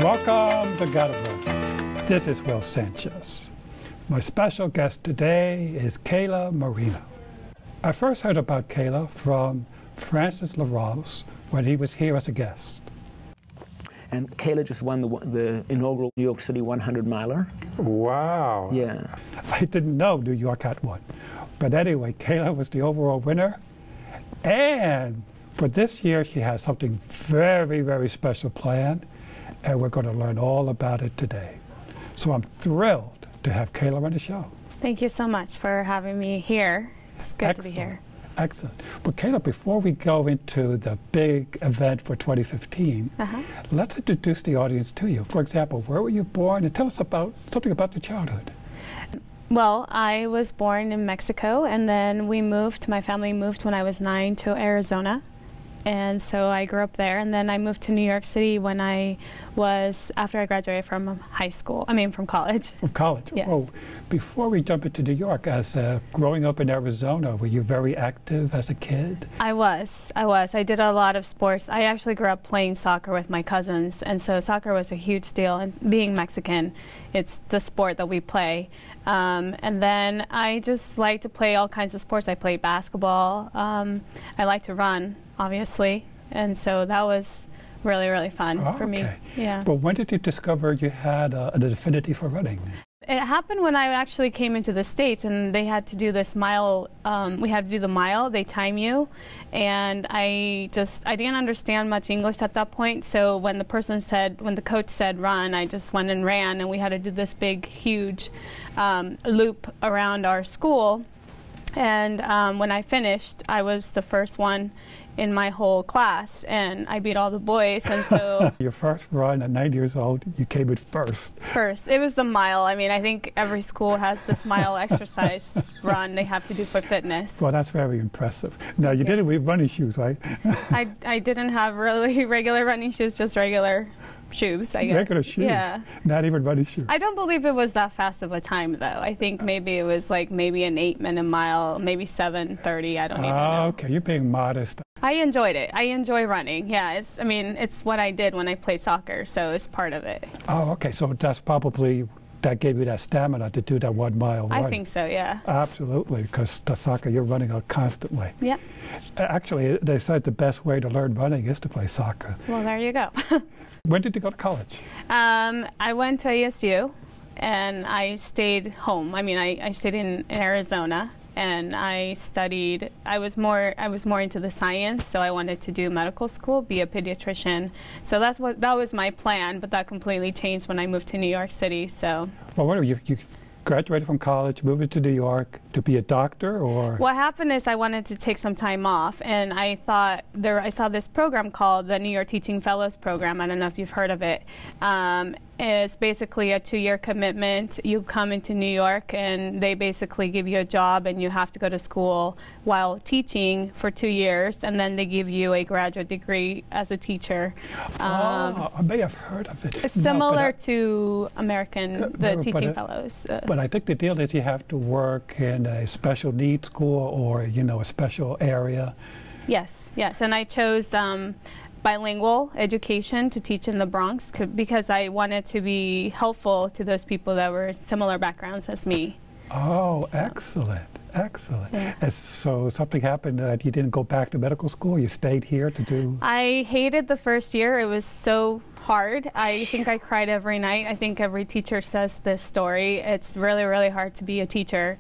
Welcome to Gatherwood. This is Will Sanchez. My special guest today is Keila Merino. I first heard about Keila from Francis LaRose when he was here as a guest. And Keila just won the inaugural New York City 100-miler. Wow. Yeah. I didn't know New York had one. But anyway, Keila was the overall winner. And for this year, she has something very, very special planned. And we're going to learn all about it today. So I'm thrilled to have Keila on the show. Thank you so much for having me here. It's good to be here. Excellent. But Keila, before we go into the big event for 2015, let's introduce the audience to you. For example, where were you born? And tell us about something about your childhood. Well, I was born in Mexico, and then my family moved when I was 9 to Arizona. And so I grew up there, and then I moved to New York City after I graduated from college. From college? Yes. Oh, before we jump into New York, growing up in Arizona, were you very active as a kid? I was. I did a lot of sports. I actually grew up playing soccer with my cousins, and so soccer was a huge deal. And being Mexican, it's the sport that we play. And then I just like to play all kinds of sports. I played basketball. I like to run, obviously, and so that was really, really fun for me. Yeah. But when did you discover you had an affinity for running? It happened when I actually came into the States, and they had to do this mile. We had to do the mile. They time you, and I didn't understand much English at that point. So when the coach said run, I just went and ran, and we had to do this big, huge loop around our school. And when I finished, I was the first one in my whole class, and I beat all the boys. And so your first run at 9 years old, you came in first. First. It was the mile. I mean, I think every school has this mile exercise run they have to do for fitness. Well, that's very impressive. Now, you didn't wear running shoes, right? I didn't have really regular running shoes, just regular shoes, I guess. Regular shoes? Yeah. Not even running shoes? I don't believe it was that fast of a time, though. I think maybe it was like maybe an 8-minute mile, maybe 7:30. I don't even know. Okay, you're being modest. I enjoyed it. I enjoy running. Yeah, it's what I did when I played soccer, so it's part of it. Oh, okay. So that gave you that stamina to do that 1 mile run. I think so, yeah. Absolutely, because the soccer, you're running out constantly. Yeah. Actually, they said the best way to learn running is to play soccer. Well, there you go. When did you go to college? I went to ASU, and I stayed home. I mean, I stayed in Arizona, and I studied. I was more into the science, so I wanted to do medical school, be a pediatrician. So that was my plan, but that completely changed when I moved to New York City. So. Well, what you graduated from college, moved to New York to be a doctor, or? What happened is I wanted to take some time off, and I saw this program called the New York Teaching Fellows Program. I don't know if you've heard of it. It's basically a 2-year commitment. You come into New York, and they basically give you a job, and you have to go to school while teaching for 2 years, and then they give you a graduate degree as a teacher. I may have heard of it. It's similar to the Teaching Fellows. But I think the deal is you have to work in a special needs school or, a special area. Yes, and I chose bilingual education to teach in the Bronx because I wanted to be helpful to those people that were similar backgrounds as me. Oh, so. Excellent. Yeah. And so something happened that you didn't go back to medical school? You stayed here to do? I hated the first year. It was so hard. I think I cried every night. I think every teacher says this story. It's really, really hard to be a teacher.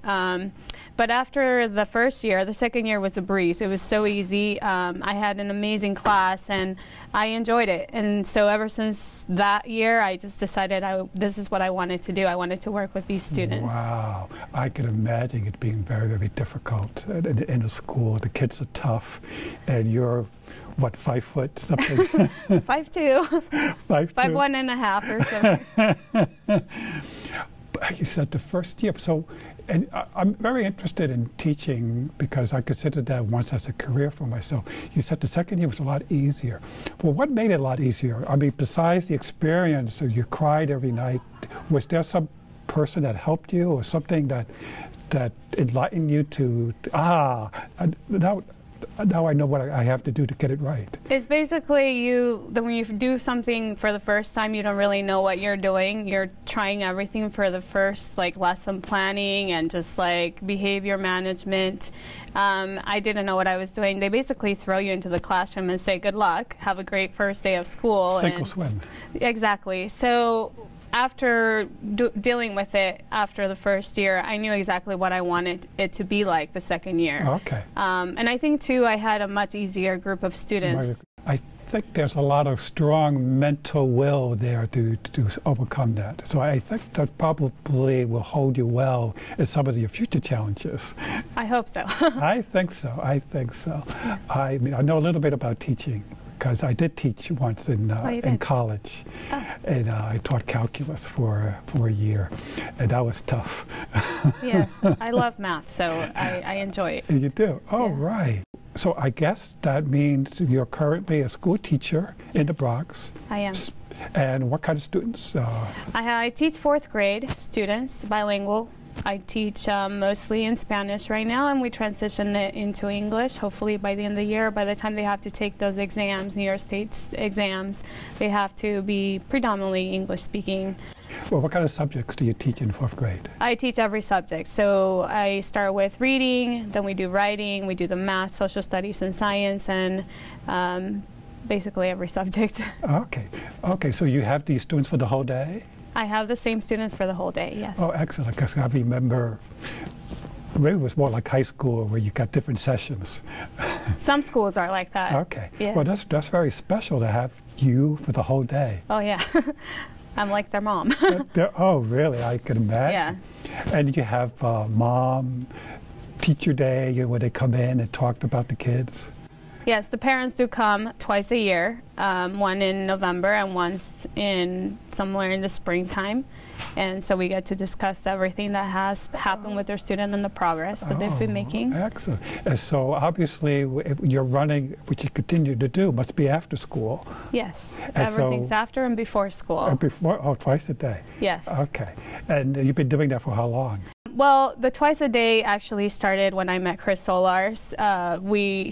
But after the first year, the second year was a breeze. It was so easy. I had an amazing class, and I enjoyed it. And so ever since that year, I just decided this is what I wanted to do. I wanted to work with these students. Wow. I can imagine it being very, very difficult in a school. The kids are tough, and you're, what, 5 foot something? 5'2". 5'2". 5'1.5" or something. You said the first year. So, and I'm very interested in teaching because I considered that once as a career for myself. You said the second year was a lot easier. Well, what made it a lot easier? I mean, besides the experience, you cried every night, was there some person that helped you or something that enlightened you to, now now I know what I have to do to get it right. It's basically when you do something for the first time, you don't really know what you're doing. You're trying everything for the first, like lesson planning and just like behavior management. I didn't know what I was doing. They basically throw you into the classroom and say, good luck, have a great first day of school. Sink or swim. Exactly. So after dealing with it after the first year, I knew exactly what I wanted it to be like the second year. Okay. And I think, too, I had a much easier group of students. I think there's a lot of strong mental will there to overcome that. So I think that probably will hold you well in some of your future challenges. I hope so. I think so. I think so. I mean, I know a little bit about teaching, because I did teach once in college, and I taught calculus for a year, and that was tough. Yes, I love math, so I enjoy it. You do? Oh, yeah. Right. So I guess that means you're currently a school teacher in the Bronx. I am. And what kind of students? I teach 4th grade students, bilingual. I teach mostly in Spanish right now, and we transition it into English, hopefully by the end of the year. By the time they have to take those exams, New York State's exams, they have to be predominantly English speaking. Well, what kind of subjects do you teach in 4th grade? I teach every subject. So I start with reading, then we do writing, we do the math, social studies, and science, and basically every subject. Okay. Okay, so you have these students for the whole day? I have the same students for the whole day, yes. Oh, excellent, because I remember maybe it was more like high school where you got different sessions. Some schools are like that. Okay. Yes. Well, that's very special to have you for the whole day. Oh, yeah. I'm like their mom. Oh, really? I can imagine. Yeah. And you have mom, teacher day, where they come in and talk about the kids? Yes, the parents do come twice a year, one in November and once somewhere in the springtime. And so we get to discuss everything that has happened with their student and the progress that they've been making. Excellent. And so obviously, if you're running, which you continue to do, must be after school. Yes, and everything's after and before school. And before, twice a day? Yes. Okay. And you've been doing that for how long? Well, the twice a day actually started when I met Chris Solars.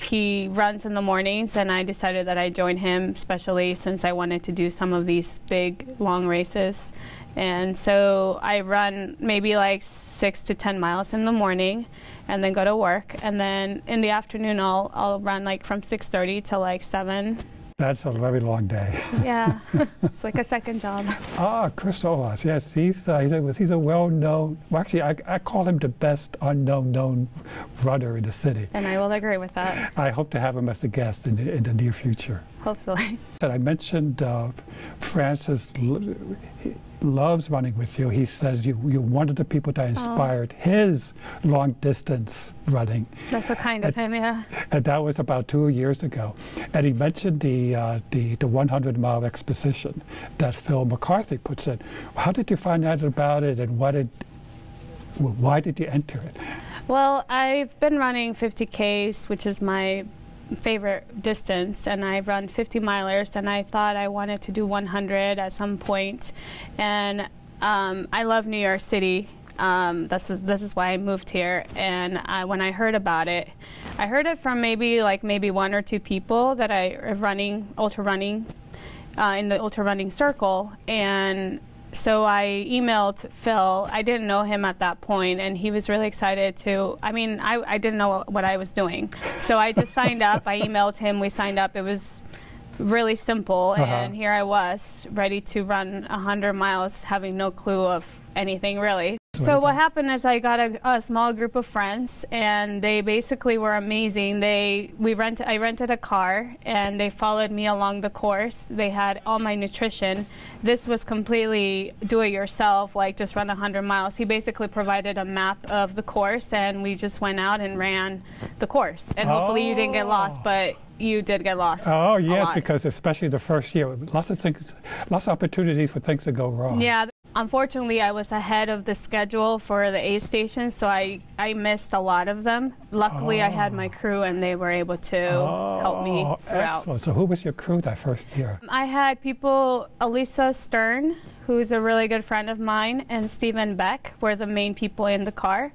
He runs in the mornings, and I decided that I'd join him, especially since I wanted to do some of these big, long races. And so I run maybe like 6 to 10 miles in the morning, and then go to work. And then in the afternoon, I'll run like from 6:30 to like 7. That's a very long day. Yeah, it's like a second job. Chris Solars, yes, he's a well-known, well, actually I call him the best known runner in the city. And I will agree with that. I hope to have him as a guest in the near future. Hopefully. I mentioned Francis loves running with you. He says you're one of the people that inspired his long-distance running. That's so kind of him, yeah. And that was about 2 years ago. And he mentioned the 100-mile exposition that Phil McCarthy puts in. How did you find out about it, and why did you enter it? Well, I've been running 50Ks, which is my favorite distance, and I've run 50 milers, and I thought I wanted to do 100 at some point. And I love New York City. This is why I moved here. And when I heard about it, I heard it from maybe 1 or 2 people that are running ultra running in the ultra running circle. And so I emailed Phil. I didn't know him at that point, and he was really excited to. I mean, I didn't know what I was doing, so I just signed up. I emailed him. We signed up. It was really simple, and here I was, ready to run 100 miles, having no clue of anything really. So what happened is I got a small group of friends, and they basically were amazing. I rented a car, and they followed me along the course. They had all my nutrition. This was completely do-it-yourself, like just run 100 miles. He basically provided a map of the course, and we just went out and ran the course. And hopefully you didn't get lost, but you did get lost. Oh, yes, because especially the first year, lots of opportunities for things to go wrong. Yeah. Unfortunately, I was ahead of the schedule for the aid stations, so I missed a lot of them. Luckily, I had my crew, and they were able to help me throughout. Excellent. So who was your crew that first year? I had Elisa Stern, who's a really good friend of mine, and Stephen Beck were the main people in the car.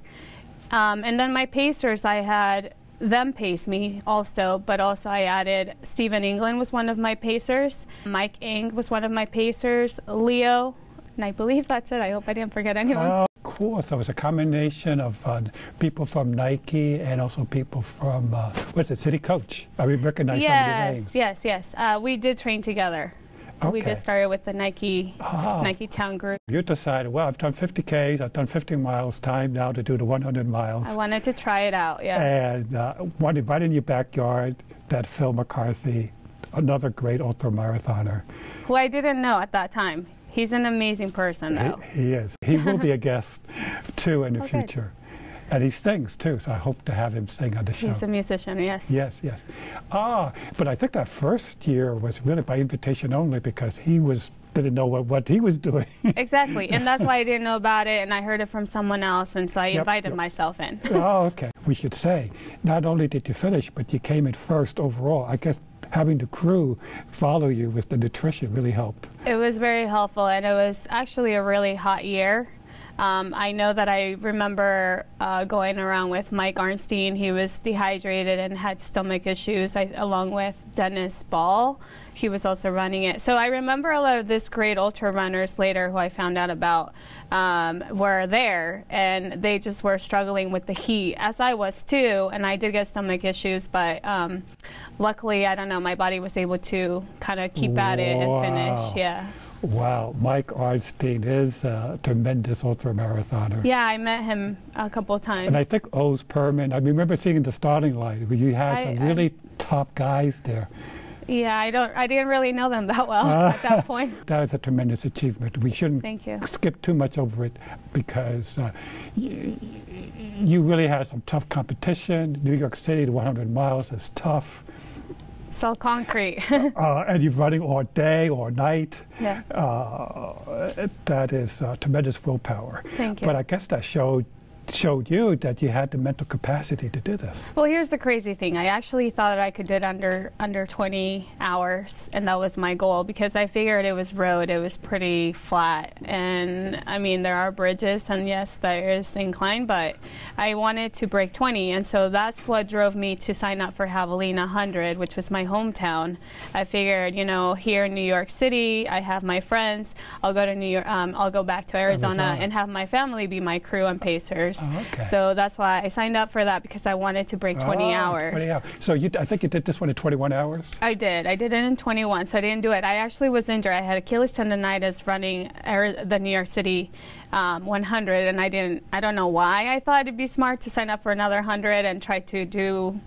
And then my pacers, I had them pace me also, but also I added Stephen England was one of my pacers, Mike Eng was one of my pacers, Leo, and I believe that's it. I hope I didn't forget anyone. Oh, cool. So it's a combination of people from Nike and also people from, what's it, City Coach? I recognize some of the names. Yes. We did train together. Okay. We just started with the Nike Town group. You decided, well, I've done 50 Ks, I've done 50 miles, time now to do the 100 miles. I wanted to try it out, yeah. And right in your backyard, that Phil McCarthy, another great ultramarathoner. Who I didn't know at that time. He's an amazing person, though. He is. He will be a guest, too, in the future. And he sings, too, so I hope to have him sing on the show. He's a musician, yes. Yes. But I think that first year was really by invitation only because he didn't know what he was doing. Exactly, and that's why I didn't know about it, and I heard it from someone else, and so I invited myself in. Oh, okay. We should say, not only did you finish, but you came in first overall. I guess having the crew follow you with the nutrition really helped. It was very helpful, and it was actually a really hot year. I know that I remember going around with Mike Arnstein. He was dehydrated and had stomach issues, along with Dennis Ball. He was also running it. So I remember a lot of this great ultra runners later who I found out about were there, and they just were struggling with the heat, as I was too, and I did get stomach issues, but luckily, I don't know, my body was able to kind of keep at it and finish, yeah. Wow, Mike Arnstein is a tremendous ultramarathoner. Yeah, I met him a couple of times. And I think Oz Perman, I remember seeing the starting line where you had some really top guys there. Yeah, I didn't really know them that well at that point. That was a tremendous achievement. We shouldn't skip too much over it because you really had some tough competition. New York City, the 100 miles is tough. It's all concrete. And you're running all day or night. Yeah. That is tremendous willpower. Thank you. But I guess that showed you that you had the mental capacity to do this. Well, here's the crazy thing. I actually thought I could do it under 20 hours, and that was my goal because I figured it was road, it was pretty flat, and I mean there are bridges, and yes, there is incline, but I wanted to break 20, and so that's what drove me to sign up for Javelina 100, which was my hometown. I figured, you know, here in New York City, I have my friends. I'll go to New York. I'll go back to Arizona and have my family be my crew and pacers. Oh, okay. So that's why I signed up for that, because I wanted to break 20 hours. 20 hours. So I think you did this one in 21 hours? I did it in 21, so I didn't do it. I actually was injured. I had Achilles tendonitis running the New York City 100, and I don't know why I thought it'd be smart to sign up for another 100 and try to do,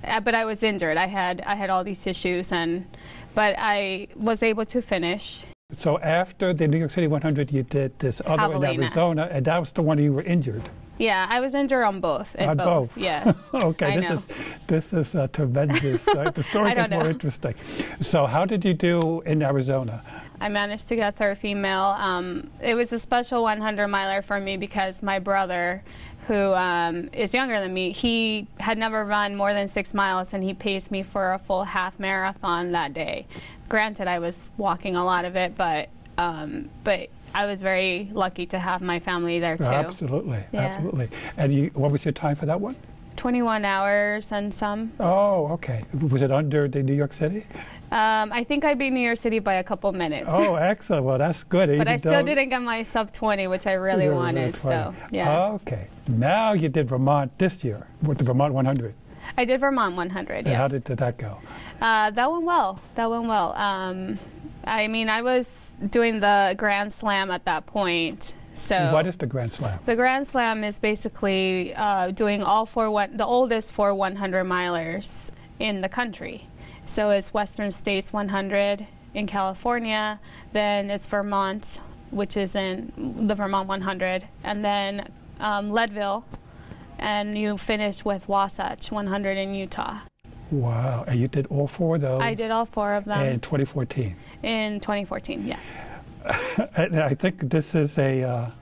but I was injured. I had all these issues, but I was able to finish. So after the New York City 100, you did this other Javelina. in Arizona, and that was the one you were injured. Yeah, I was injured on both. On both? Yes. Okay, this is tremendous. The story gets more interesting. So how did you do in Arizona? I managed to get third female. It was a special 100 miler for me because my brother, who is younger than me, he had never run more than 6 miles, and he paced me for a full half marathon that day. Granted, I was walking a lot of it, but I was very lucky to have my family there too. Absolutely, yeah. Absolutely. And what was your time for that one? 21 hours and some. Oh, okay. Was it under the New York City? I think I beat New York City by a couple minutes. Oh, excellent. Well, that's good. But I still didn't get my sub 20, which I really wanted. So, yeah. Okay. Now you did Vermont this year with the Vermont 100. I did Vermont 100. And yes. how did that go? That went well. I mean, I was doing the Grand Slam at that point. So what is the Grand Slam? The Grand Slam is basically doing the oldest 4 100 milers in the country. So it's Western States 100 in California, then it's Vermont, which is in the Vermont 100, and then Leadville, and you finish with Wasatch 100 in Utah. Wow, and you did all 4 of those? I did all 4 of them. In 2014? In 2014, yes. And I think this is a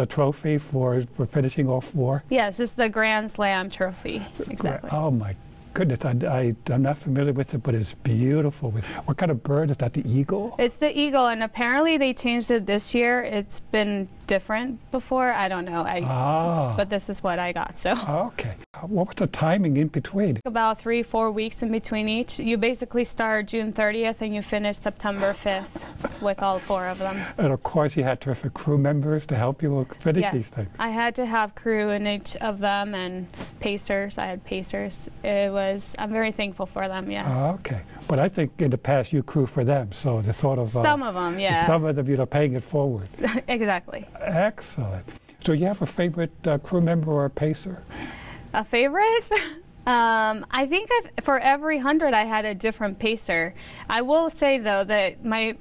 trophy for finishing all 4? Yes, it's the Grand Slam trophy, exactly. Oh my goodness, I'm not familiar with it, but it's beautiful. What kind of bird is that, the eagle? It's the eagle, and apparently they changed it this year. It's been different before. I don't know. But this is what I got. So. Okay. What was the timing in between? About 3-4 weeks in between each. You basically start June 30th and you finish September 5th with all 4 of them. And of course, you had terrific crew members to help you finish these things. I had to have crew in each of them and pacers. I had pacers. I'm very thankful for them, yeah. Okay. But I think in the past you crew for them, so the sort of... some of them, yeah. Some of them, paying it forward. Exactly. Excellent. So you have a favorite crew member or pacer? A favorite? I think for every 100 I had a different pacer. I will say though that my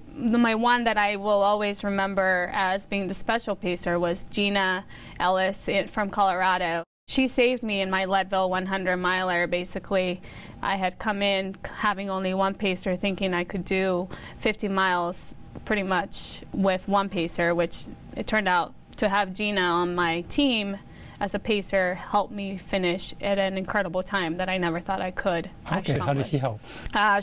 one that I will always remember as being the special pacer was Gina Ellis from Colorado. She saved me in my Leadville 100 miler. Basically, I had come in having only one pacer, thinking I could do 50 miles pretty much with one pacer, which it turned out to have Gina on my team as a pacer helped me finish at an incredible time that I never thought I could accomplish. How did she help?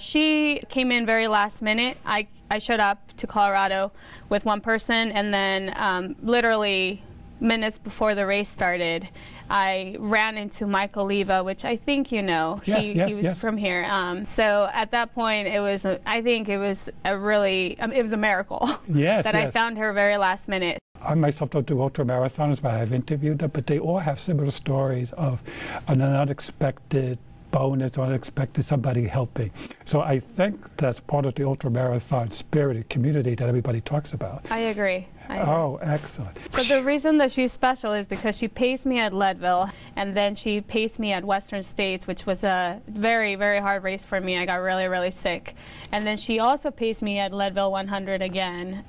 She came in very last minute. I showed up to Colorado with one person, and then literally minutes before the race started, I ran into Michael Leva, which I think you know. He was from here. So at that point, I think it was a miracle that I found her very last minute. I myself don't do ultramarathons, but I've interviewed them, but they all have similar stories of an unexpected bonus, unexpected somebody helping. So I think that's part of the ultramarathon spirit and community that everybody talks about. I agree. Oh, excellent. But the reason that she's special is because she paced me at Leadville, and then she paced me at Western States, which was a very, very hard race for me. I got really, really sick. And then she also paced me at Leadville 100 again.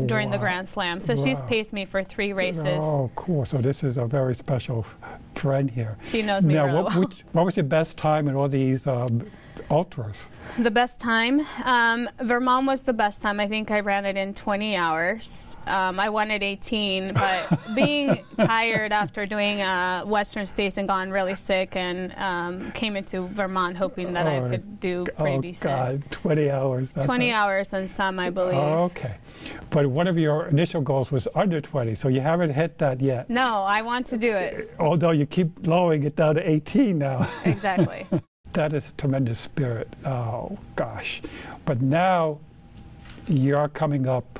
During the Grand Slam. So she's paced me for 3 races. Oh, cool. So this is a very special friend here. She knows me really well. What was your best time in all these ultras? The best time? Vermont was the best time. I think I ran it in 20 hours. I won at 18, but being tired after doing Western States and gone really sick, and came into Vermont hoping that I could do pretty decent. Oh, God, 20 hours. 20 hours and some, I believe. Okay. But one of your initial goals was under 20, so you haven't hit that yet. No, I want to do it. Although you keep lowering it down to 18 now. Exactly. That is a tremendous spirit. Oh, gosh. But now you're coming up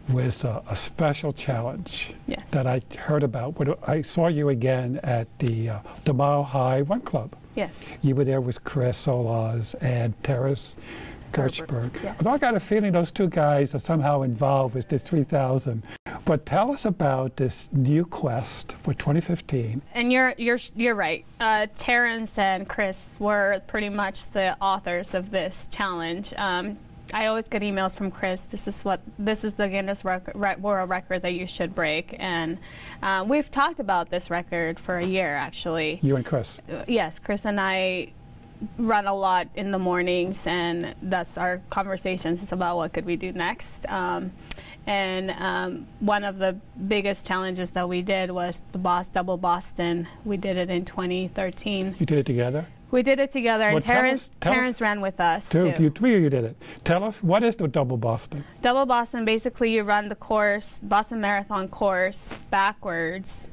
with a special challenge that I heard about. I saw you again at the Mile High Run Club. Yes. You were there with Chris Solaz and Terrace Gertzberg. Yes. I got a feeling those 2 guys are somehow involved with this 3,000. But tell us about this new quest for 2015. And you're right. Terrence and Chris were pretty much the authors of this challenge. I always get emails from Chris. This is the Guinness World Record that you should break. And we've talked about this record for a year, actually. You and Chris? Yes, Chris and I run a lot in the mornings, and that's our conversations. It's about what could we do next. And one of the biggest challenges that we did was the Double Boston. We did it in 2013. You did it together? We did it together, and Terrence ran with us, too. You 3 of you did it. Tell us, what is the Double Boston? Double Boston, basically you run the course, Boston Marathon course, backwards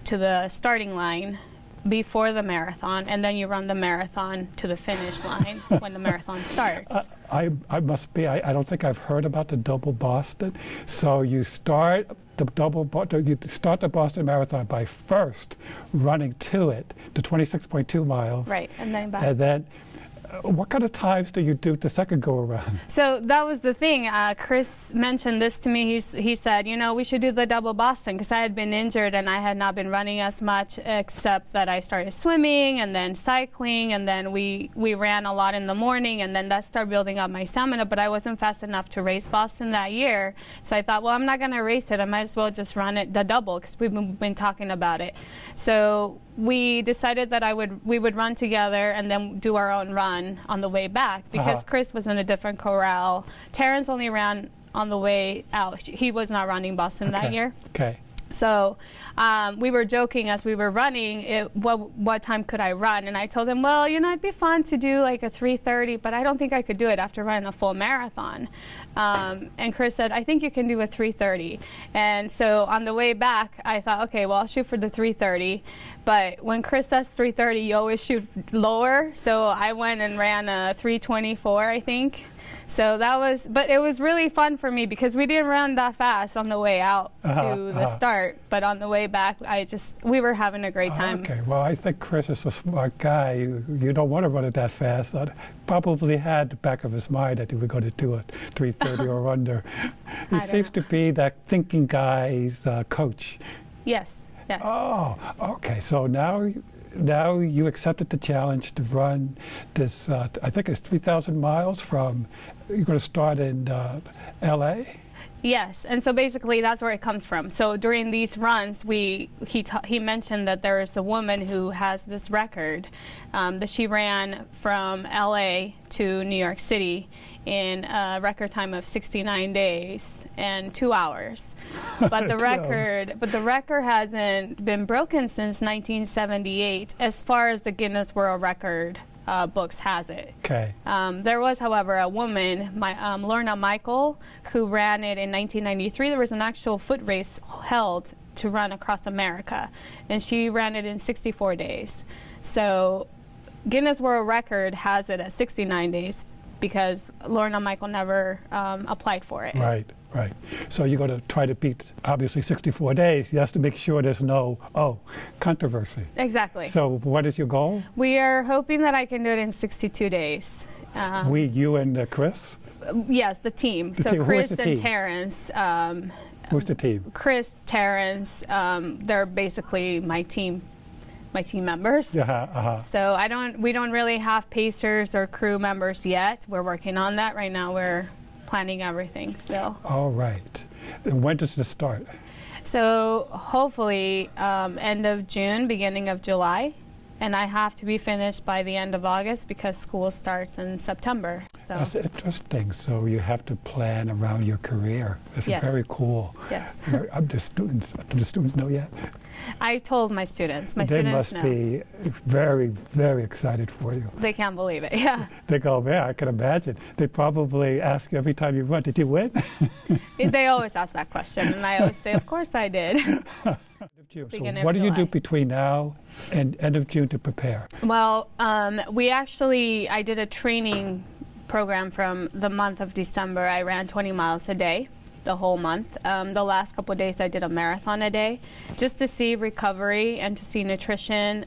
to the starting line before the marathon, and then you run the marathon to the finish line when the marathon starts. I don't think I've heard about the Double Boston. So you start the Boston Marathon by first running to it, the 26.2 miles. Right, and then back. And then, what kind of times do you do the second go around? So that was the thing. Chris mentioned this to me. He said, we should do the Double Boston, because I had been injured and I had not been running as much, except that I started swimming and then cycling, and then we ran a lot in the morning, and then that started building up my stamina, but I wasn't fast enough to race Boston that year. So I thought, well, I'm not going to race it. I might as well just run it the double, because we've been talking about it. So we decided that we would run together and then do our own run on the way back, because Chris was in a different corral. Terrence only ran on the way out. He was not running Boston that year. Okay. So we were joking as we were running, what time could I run? And I told him, well, you know, it'd be fun to do like a 3:30, but I don't think I could do it after running a full marathon. And Chris said, I think you can do a 3:30. And so on the way back, I thought, okay, well, I'll shoot for the 3:30. But when Chris says 3:30, you always shoot lower. So I went and ran a 3:24, I think. So that was, but it was really fun for me because we didn't run that fast on the way out to the start, but on the way back, we were having a great time. Okay, well, I think Chris is a smart guy. You don't want to run it that fast. I probably had the back of his mind that he was going to do it 3:30 or under. He seems to be that thinking guy's coach. Yes, yes. Oh, okay. So now you accepted the challenge to run this, I think it's 3,000 miles from, you're going to start in L.A.? Yes, and so basically that's where it comes from. So during these runs, he mentioned that there is a woman who has this record that she ran from L.A. to New York City in a record time of 69 days and 2 hours. But the record hasn't been broken since 1978, as far as the Guinness World Record books has it. Okay. There was, however, a woman, Lorna Michael, who ran it in 1993. There was an actual foot race held to run across America, and she ran it in 64 days. So Guinness World Record has it at 69 days because Lorna Michael never applied for it. Right. Right. So you're going to try to beat, obviously, 64 days. You have to make sure there's no, controversy. Exactly. So what is your goal? We are hoping that I can do it in 62 days. You and Chris? Yes, the team. So Chris and Terrence. Who's the team? Chris, Terrence, they're basically my team members. So we don't really have pacers or crew members yet. We're working on that right now. We're planning everything still. All right. And when does this start? So hopefully end of June, beginning of July. And I have to be finished by the end of August because school starts in September. So that's interesting. So you have to plan around your career. That's very cool. Yes. Do the students know yet? I told my students. They must be very, very excited for you. They can't believe it, yeah. They go, man, I can imagine. They probably ask you every time you run, did you win? They always ask that question, and I always say, of course I did. So what do you do between now and end of June to prepare? Well, I did a training program from the month of December. I ran 20 miles a day the whole month. The last couple of days I did a marathon a day just to see recovery and to see nutrition.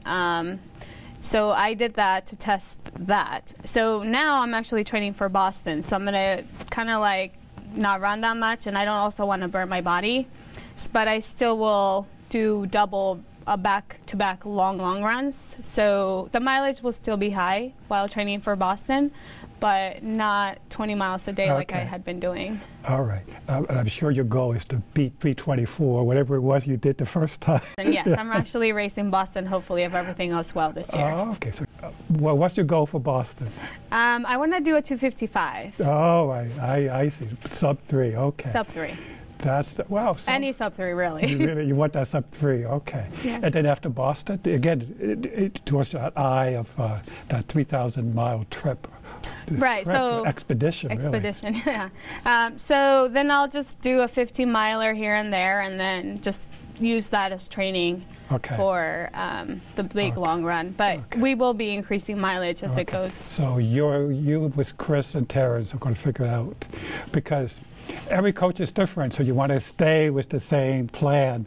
So I did that to test that. So now I'm actually training for Boston. So I'm going to kind of like not run that much, and I don't also want to burn my body. But I still will do double back-to-back long runs. So the mileage will still be high while training for Boston, but not 20 miles a day like I had been doing. All right. And I'm sure your goal is to beat 324, whatever it was you did the first time. And yes, I'm actually racing Boston, hopefully, if everything goes well this year. Okay. So, what's your goal for Boston? I want to do a 255. Oh, I see. Sub 3, okay. Sub 3. That's, wow. Any sub 3, really. You want that sub 3, okay. Yes. And then after Boston, again, towards that eye of that 3,000-mile trip. Right, so expedition, yeah. So then I'll just do a 15-miler here and there, and then just use that as training for the big long run. But we will be increasing mileage as it goes. So you with Chris and Terrence are going to figure it out, because every coach is different, so you want to stay with the same plan.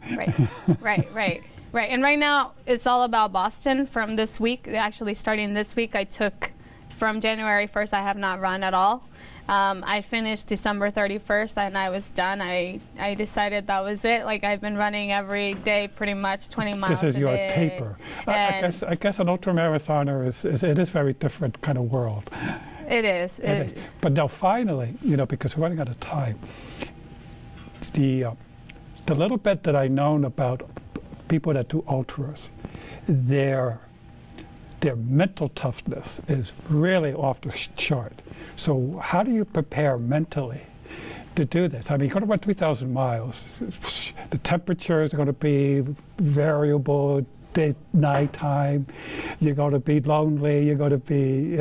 Right. And right now, it's all about Boston from this week. Actually, starting this week, I took, from January 1st, I have not run at all. I finished December 31st, and I was done. I decided that was it. Like, I've been running every day, pretty much 20 miles a day. This is your taper. I guess an ultramarathoner is very different kind of world. It is. But now finally, because we're running out of time, the little bit that I know about people that do ultras, their mental toughness is really off the chart. So how do you prepare mentally to do this? I mean, you're going to run 3,000 miles. the temperatures are going to be variable. Nighttime, you're going to be lonely, you're going to be,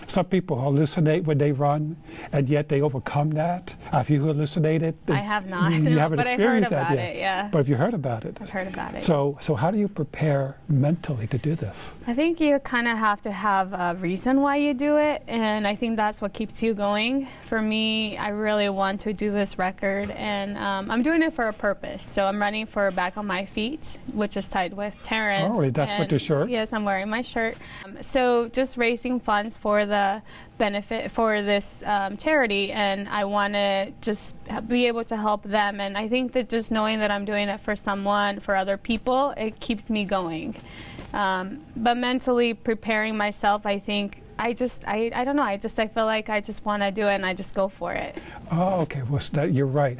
some people hallucinate when they run, and yet they overcome that. Have you hallucinated? I have not, you haven't but I've heard experienced about that yet. it, yeah. But have you heard about it? I've heard about it. So how do you prepare mentally to do this? I think you kind of have to have a reason why you do it, and I think that's what keeps you going. For me, I really want to do this record, and I'm doing it for a purpose. So I'm running for Back on My Feet, which is tied with Terrence. Oh, that's what your shirt? Yes, I'm wearing my shirt. So just raising funds for the benefit for this charity, and I want to just be able to help them. And I think that just knowing that I'm doing it for someone, for other people, it keeps me going. But mentally preparing myself, I think, I don't know, I feel like I just want to do it, and I just go for it. Oh, okay. Well, you're right.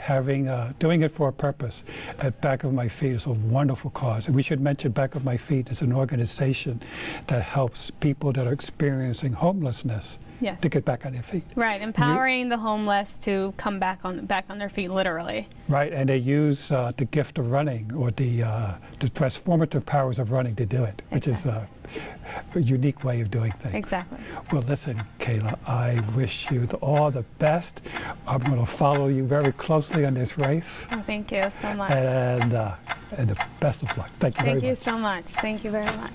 Doing it for a purpose at Back of My Feet is a wonderful cause. And we should mention Back of My Feet is an organization that helps people that are experiencing homelessness to get back on their feet. Right, empowering the homeless to come back on their feet, literally. Right, and they use the gift of running, or the transformative powers of running to do it, which is a unique way of doing things. Exactly. Well, listen, Keila, I wish you all the best. I'm going to follow you very closely on this race. Oh, thank you so much. And the best of luck. Thank you very much. Thank you so much. Thank you very much.